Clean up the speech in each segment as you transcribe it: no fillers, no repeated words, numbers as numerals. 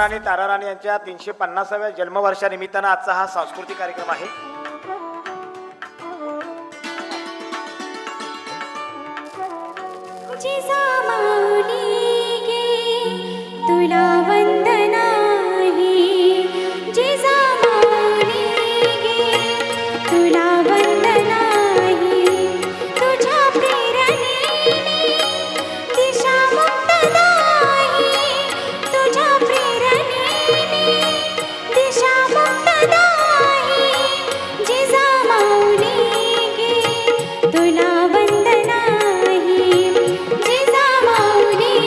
महाराणी ताराराणी यांच्या 350व्या जन्मवर्षानिमित्तानं आजचा हा सांस्कृतिक कार्यक्रम आहे. तुला वंदना आहे जिजामाऊली गे तुला वंदना आहे तुझ्या प्रेरणेने दिशा मुक्तदा आहे तुझ्या प्रेरणेने दिशा मुक्तदा आहे जिजामाऊली गे तुला वंदना आहे जिजामाऊली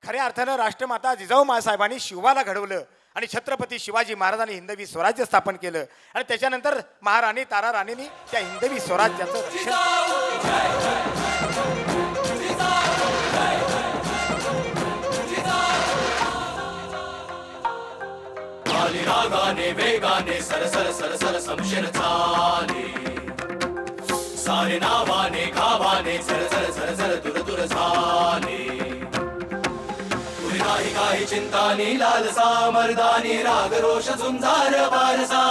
खऱ्या अर्थानं राष्ट्रमाता जिजाऊ माँसाहेबांनी शिवाला घडवलं आणि छत्रपती शिवाजी महाराजांनी हिंदवी स्वराज्य स्थापन केलं आणि त्याच्यानंतर महाराणी ताराराणींनी त्या हिंदवी स्वराज्याचं रक्षण रागाने वेगाने सरसर सरसर समशेर झाले सारे नावाने गावाने झरझर झरझर दूर दूर झाले काही काही चिंतानी लालसा मर्दानी राग रोष झुंजार बारसा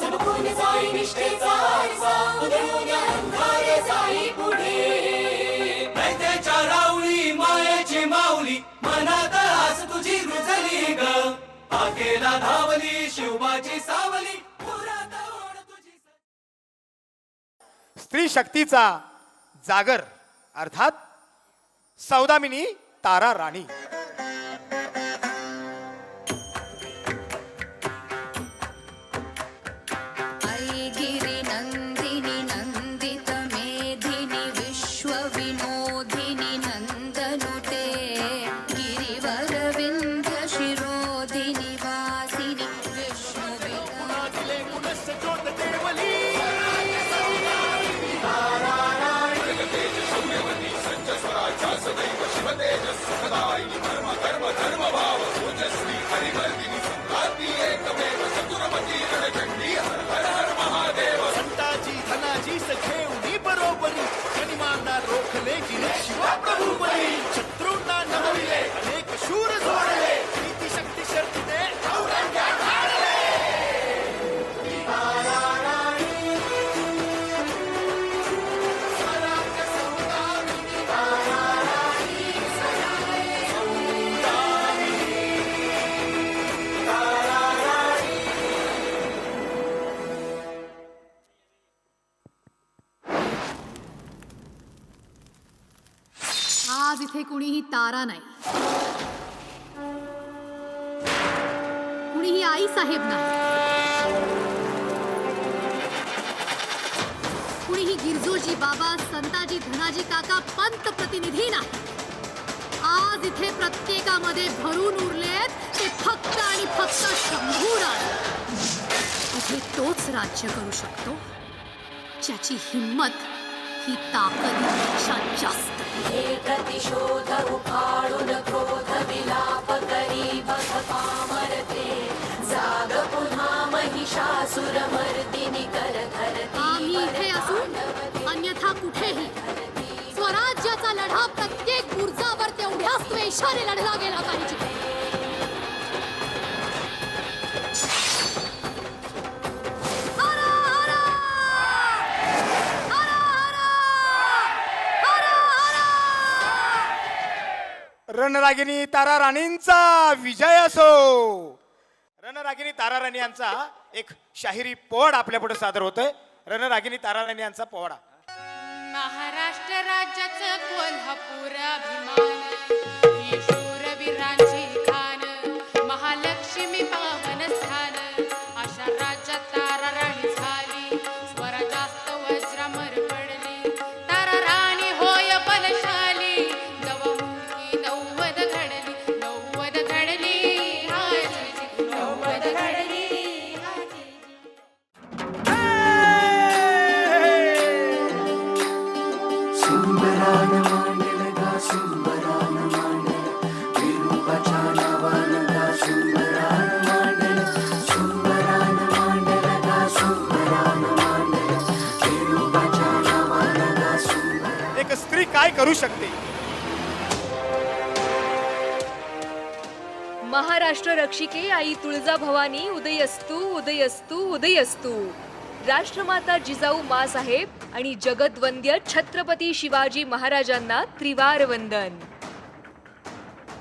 चमकून जाई निष्ठेचा आरसा उधळून अंधार जाई पुढे नैतेच्या राऊळी मायेची माऊली मनात आस तुझी रुजली ग आकेला धावली शिवबाची सावली पुरात ओढ तुझी स्त्री शक्तीचा जागर अर्थात सौदामिनी ताराराणी. आज इथे कुणीही तारा नाही, कुणीही आई साहेब नाही, कुणीही गिरजोजी बाबा संताजी धनाजी काका पंत प्रतिनिधी नाही. आज इथे प्रत्येकामध्ये भरून उरलेत ते फक्त आणि फक्त शंभूराज. इथे तोच राज्य करू शकतो ज्याची हिम्मत ही ताकदीपेक्षा जास्त. हे प्रतिशोध उखाडून क्रोध विलाप करी बघ पामरते जाग पुन्हा महिषासुर मर्दिनी कर धरती. आम्ही इथे असू अन्यथा कुठेही स्वराज्याचा लढा प्रत्येक बुर्जावर तेवढ्याच द्वेषाने लढला गेला पाहिजे. रणरागिनी ताराराणींचा विजय असो. रणरागिनी ताराराणी यांचा एक शाहिरी पोवाडा आपल्या पुढे सादर होतोय. रणरागिनी ताराराणी यांचा पोवाडा. महाराष्ट्र राज्याचं कोल्हापूर अभिमान ही शूरवीरांची खान महालक्ष्मी पावन स्थान अशा राज्यात ताराराणी झाली स्वराजास्त वज्रामर पडली ताराराणी होय बलशाली नवमुखी नव्वद घडली नव्वद घडली हाजी नव्वद घडली हाजी. सुंदरान मांडल गा सुंदरान मांडल स्त्री काय करू शकते? महाराष्ट्र रक्षिके आई तुळजा भवानी उदयस्तु उदयस्तु उदयस्तु. राष्ट्रमाता जिजाऊ माँसाहेब आणि जगद्वंद्य छत्रपती शिवाजी महाराजांना त्रिवार वंदन.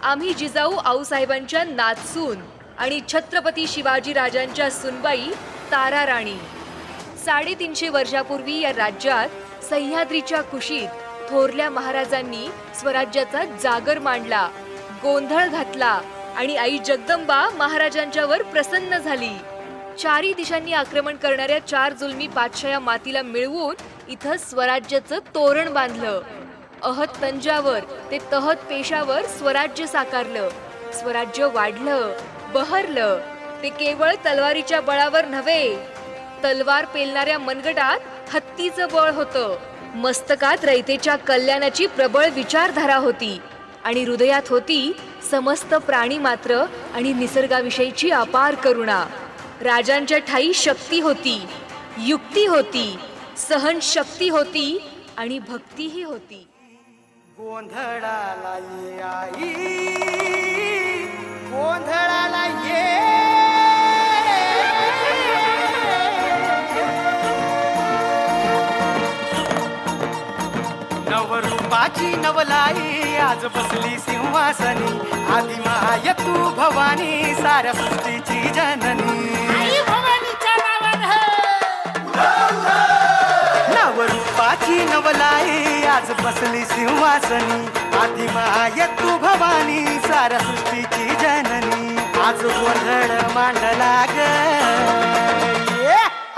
आम्ही जिजाऊ आऊसाहेबांच्या नातसून आणि छत्रपती शिवाजी राजांच्या सुनबाई तारा राणी. 350 वर्षापूर्वी या राज्यात सह्याद्रीच्या कुशीत थोरल्या महाराजांनी स्वराज्याचा जागर मांडला, गोंधळ घातला आणि आई जगदंबा महाराजांच्यावर प्रसन्न झाली. 4 दिशांनी आक्रमण करणाऱ्या 4 जुलमी पातशाया मातीला मिळवून इथं स्वराज्याचं तोरण बांधलं. अहत तंजावर ते तहत पेशावर स्वराज्य साकारलं. स्वराज्य वाढलं, बहरलं. ते केवळ तलवारीच्या बळावर नव्हे, तलवार पेलणाऱ्या मनगटात हत्तीचं बळ होतं. मस्तकात रयतेच्या कल्याणाची प्रबळ विचारधारा होती आणि हृदयात होती समस्त प्राणी मात्र आणि निसर्गाविषयीची अपार करुणा. राजांच्या ठाई शक्ती होती, युक्ती होती, सहनशक्ती होती आणि भक्तीही होती. गोंधळाला ये आई, गोंधळाला ये. नवरूपाची नवलाई आज बसली सिंहासनी, आदि माय तू भवानी साऱ्या सृष्टीची जननी. नवरूपाची नवलाई आज बसली सिंहासनी, आदि माय तू भवानी साऱ्या सृष्टीची जननी. आज गोंधळ मांडला ग,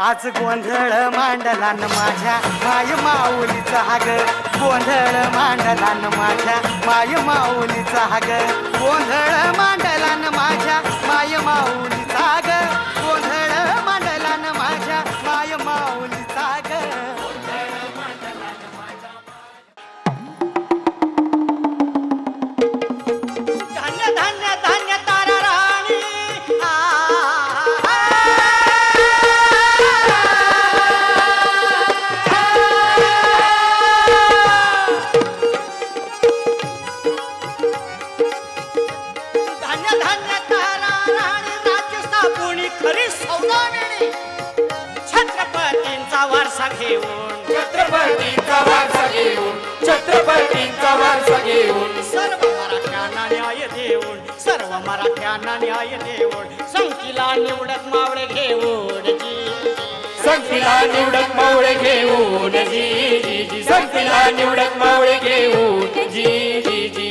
आज गोंधळ मांडला न माझ्या माय माऊलीचा ग. गोंधळ मांडला न माझ्या माय माऊलीचा ग. गोंधळ मांडला न माझ्या माय माऊलीचा ग. गोंधळ मांडला न माझ्या माय माऊलीचा ग. धान्य धान्य धान्य तारा राणी, धान्य धान्य तारा राणी, राज्य स्थापुनी खरी सौदामिनी. छत्रपतींचा वारसा घेऊन, छत्रपतींचा वारसा घेऊन, छत्रपतींचा वारसा घेऊन, सर्व मराठ्यांना न्याय देऊन, सर्व मराठ्यांना न्याय देऊन, संकीला निवडत मावळे घेऊन जी. संगतीला निवडक मावळे घेऊन जी जी जी. संगतीला निवडक मावळे घेऊन जी जी जी.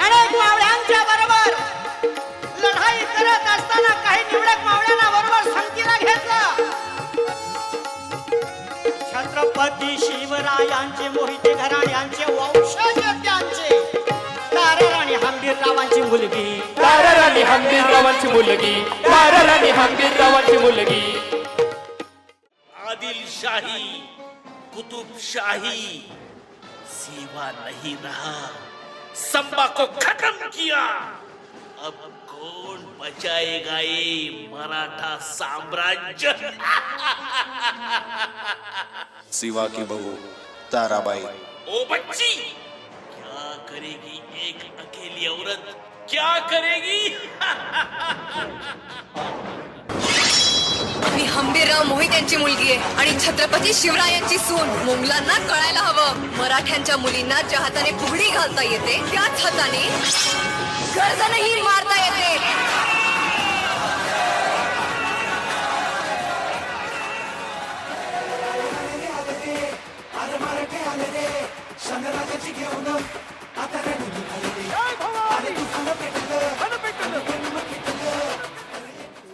अनेक मावळ्यांच्या बरोबर लढाई करत असताना काही निवडक मावळ्यांना बरोबर संगतीला घेतलं. छत्रपती शिवरायांचे मोहिते घराण्यांचे वंशज त्यांचे ताराराणी हंबीररावांची मुलगी, ताराराणी हंबीररावांची मुलगी, ताराराणी हंबीररावांची मुलगी. आदिलशाही, कुतुबशाही, सेवा नहीं रहा, संबा को खत्म किया. अब कौन बचाएगा ये मराठा साम्राज्य? सिवा की बहू ताराबाई. ओ बच्ची, क्या करेगी एक अकेली औरत, क्या करेगी? मी हंबीरराव मोहित्यांची मुलगी आहे आणि छत्रपती शिवरायांची सून. मुंगलांना कळायला हवं, मराठ्यांच्या मुलींना ज्या हाताने फुगडी घालता येते त्याच हाताने गर्दनही मारता येते.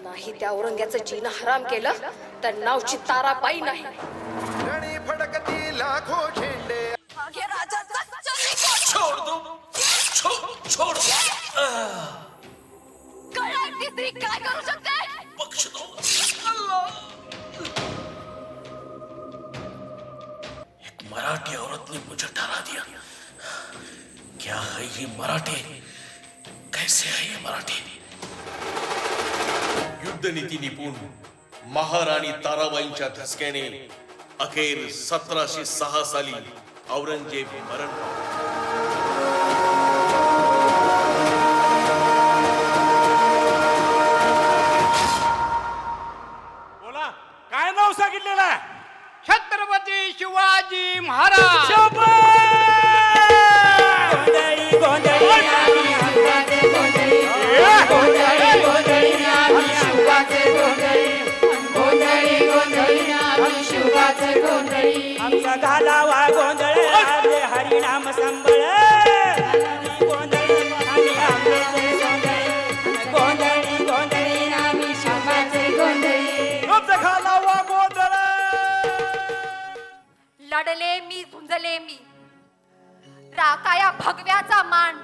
नाही त्या औरंग्याचं जीनं हराम केलं तर नावची ताराबाई नाही. छोड़ दो, छोड़ दो. स्त्री काय करू शकते? बख्श दो. एक मराठी औरत ने मुझे डरा दिया. क्या है ये मराठे? कैसे है ये मराठे? युद्धनीती निपुण महाराणी ताराबाईंच्या धसक्याने अखेर 1706 साली औरंगजेब मरण पावला. बोला काय नाव सांगितलेलं आहे? छत्रपती शिवाजी महाराज. आमचा घालावा गोंधळ आले हरिनाम संबळ गोंधळी आम्ही आंबेचे सोंदळे गोंधळी गोंधळी आम्ही शिवाचे गोंधळी आमचा घालावा गोंधळ. लढले मी झुंजले मी राखाया भगव्याचा मान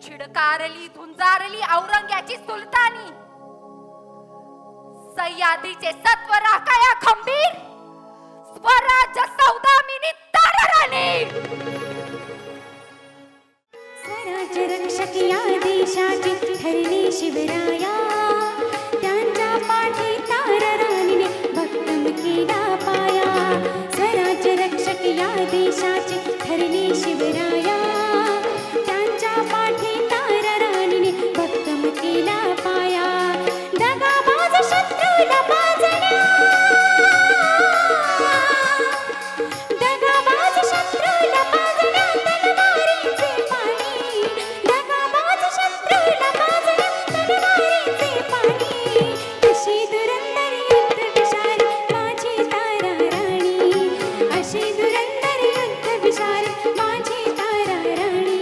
छिडकारली झुंजारली औरंग्याची सुलतानी सह्याद्रीचे सत्व राखाया खंबीर स्वराज्य सौदामिनी ताराराणी. स्वराज्य रक्षक या देशाचे ठरले शिवराया त्यांच्या पाठी ताराराणीने भक्कम केला पाया. स्वराज्य रक्षक या देशाचे ठरले शिवराया त्यांच्या पाठी ताराराणीने भक्कम केला पाया. दगाबाज शत्रूला बाजल्या दगाबाज शत्रूला बाजल्या तलवारीचे पाणी दगाबाज शत्रूला बाजल्या तलवारीचे पाणी. अशी दुरंदर युद्ध विशाल माझी ताराराणी अशी दुरंदर युद्ध विशाल माझी ताराराणी.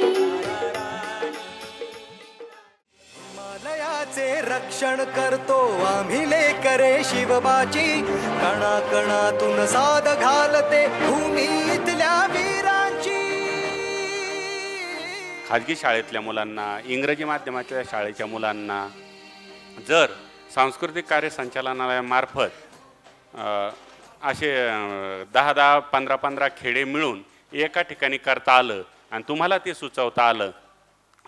हिमालयाचे रक्षण करतो आम्ही लेकरे शिवबाची कणाकणातून साद घालते भूमीतल्या वीरांची. खाजगी शाळेतल्या मुलांना इंग्रजी माध्यमाच्या शाळेच्या मुलांना जर सांस्कृतिक कार्य संचालनालयामार्फत असे 10-10, 15-15 खेडे मिळून एका ठिकाणी करता आलं आणि तुम्हाला ते सुचवता आलं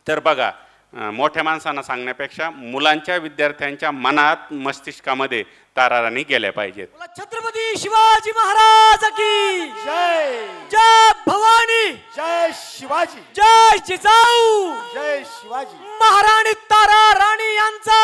तर बघा मोठ्या माणसांना सांगण्यापेक्षा मुलांच्या विद्यार्थ्यांच्या मनात मस्तिष्कामध्ये ताराराणी गेल्या पाहिजेत. छत्रपती शिवाजी महाराज की जय जय भवानी जय शिवाजी जय जिजाऊ जय शिवाजी. महाराणी तारा राणी यांचा